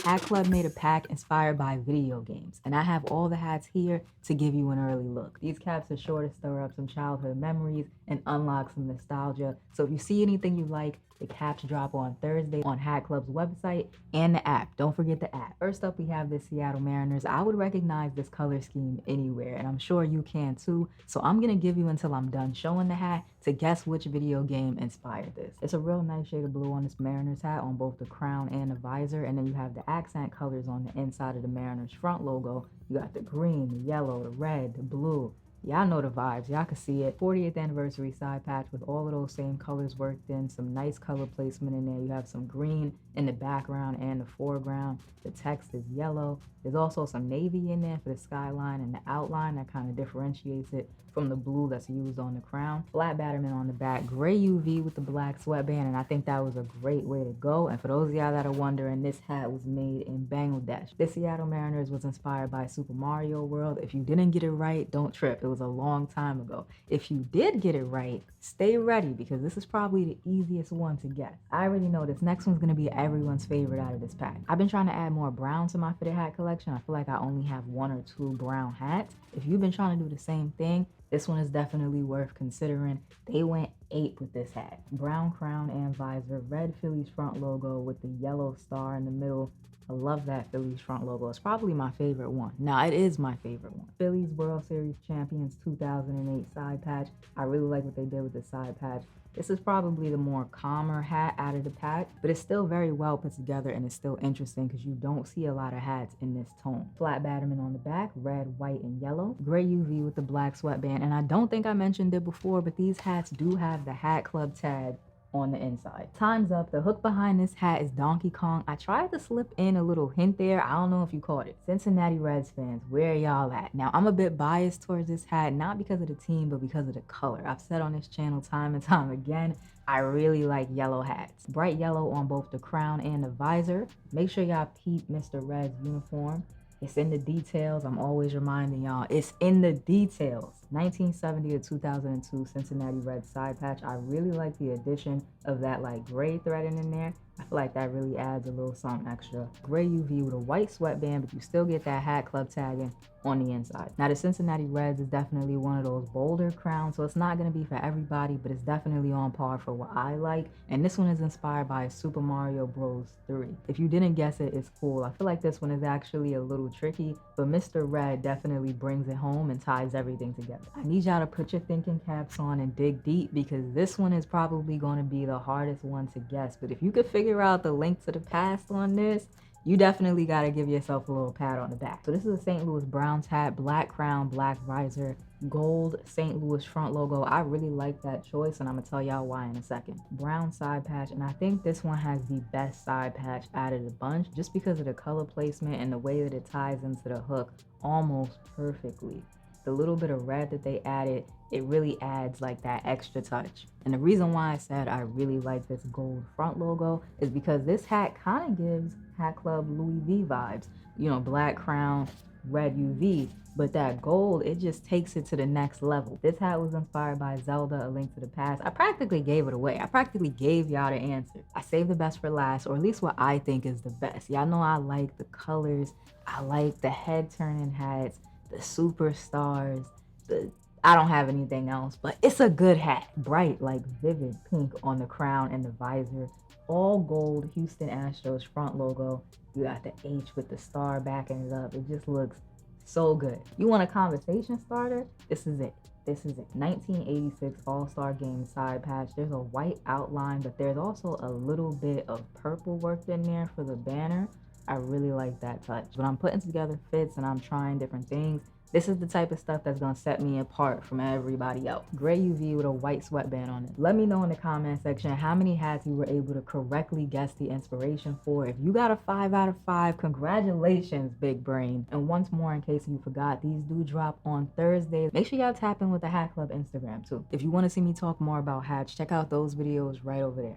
Hat Club made a pack inspired by video games, and I have all the hats here to give you an early look. These caps are sure to stir up some childhood memories and unlock some nostalgia. So if you see anything you like, the caps drop on Thursday on Hat Club's website and the app. Don't forget the app. First up, we have the Seattle Mariners. I would recognize this color scheme anywhere, and I'm sure you can too. So I'm gonna give you until I'm done showing the hat to guess which video game inspired this. It's a real nice shade of blue on this Mariners hat on both the crown and the visor, and then you have the accent colors on the inside of the Mariners front logo. You got the green, the yellow, the red, the blue. Y'all know the vibes. Y'all can see it. 40th anniversary side patch with all of those same colors worked in. Some nice color placement in there. You have some green in the background and the foreground. The text is yellow. There's also some navy in there for the skyline and the outline that kind of differentiates it from the blue that's used on the crown. Flat batterman on the back. Gray UV with the black sweatband, and I think that was a great way to go. And for those of y'all that are wondering, this hat was made in Bangladesh. The Seattle Mariners was inspired by Super Mario World. If you didn't get it right, don't trip. It was a long time ago. If you did get it right, stay ready because this is probably the easiest one to guess. I already know this next one's gonna be everyone's favorite out of this pack. I've been trying to add more brown to my fitted hat collection. I feel like I only have 1 or 2 brown hats. If you've been trying to do the same thing, this one is definitely worth considering. They went ape with this hat. Brown crown and visor, red Phillies front logo with the yellow star in the middle. I love that Phillies front logo. It's probably my favorite one. Now, it is my favorite one. Phillies World Series Champions 2008 side patch. I really like what they did with the side patch. This is probably the more calmer hat out of the pack, but it's still very well put together and it's still interesting because you don't see a lot of hats in this tone. Flat batterman on the back, red, white, and yellow. Gray UV with the black sweatband. And I don't think I mentioned it before, but these hats do have the Hat Club tag on the inside. Time's up. The hook behind this hat is Donkey Kong. I tried to slip in a little hint there. I don't know if you caught it. Cincinnati Reds fans, where y'all at? Now, I'm a bit biased towards this hat, not because of the team, but because of the color. I've said on this channel time and time again, I really like yellow hats. Bright yellow on both the crown and the visor. Make sure y'all peep Mr. Red's uniform. It's in the details. I'm always reminding y'all, it's in the details. 1970 to 2002 Cincinnati Reds side patch. I really like the addition of that like gray threading in there. I feel like that really adds a little something extra. Gray UV with a white sweatband, but you still get that Hat Club tagging on the inside. Now the Cincinnati Reds is definitely one of those bolder crowns, so it's not going to be for everybody, but it's definitely on par for what I like. And this one is inspired by Super Mario Bros. 3. If you didn't guess it, it's cool. I feel like this one is actually a little tricky, but Mr. Red definitely brings it home and ties everything together. I need y'all to put your thinking caps on and dig deep because this one is probably going to be the hardest one to guess. But if you could figure out the link to the past on this, you definitely got to give yourself a little pat on the back. So this is a St. Louis Browns hat, black crown, black visor, gold St. Louis front logo. I really like that choice and I'm gonna tell y'all why in a second. Brown side patch, and I think this one has the best side patch out of the bunch just because of the color placement and the way that it ties into the hook almost perfectly. The little bit of red that they added, it really adds like that extra touch. And the reason why I said I really like this gold front logo is because this hat kind of gives Hat Club Louis V vibes. You know, black crown, red UV, but that gold, it just takes it to the next level. This hat was inspired by Zelda, A Link to the Past. I practically gave it away. I practically gave y'all the answer. I saved the best for last, or at least what I think is the best. Y'all know I like the colors. I like the head turning hats, the superstars, I don't have anything else, but it's a good hat. Bright, like vivid pink on the crown and the visor. All gold Houston Astros front logo. You got the H with the star backing it up. It just looks so good. You want a conversation starter? This is it. This is it. 1986 All-Star Game side patch. There's a white outline, but there's also a little bit of purple worked in there for the banner. I really like that touch. When I'm putting together fits and I'm trying different things, this is the type of stuff that's gonna set me apart from everybody else. Gray UV with a white sweatband on it. Let me know in the comment section how many hats you were able to correctly guess the inspiration for. If you got a 5 out of 5, congratulations, big brain. And once more, in case you forgot, these do drop on Thursday. Make sure y'all tap in with the Hat Club Instagram too. If you wanna see me talk more about hats, check out those videos right over there.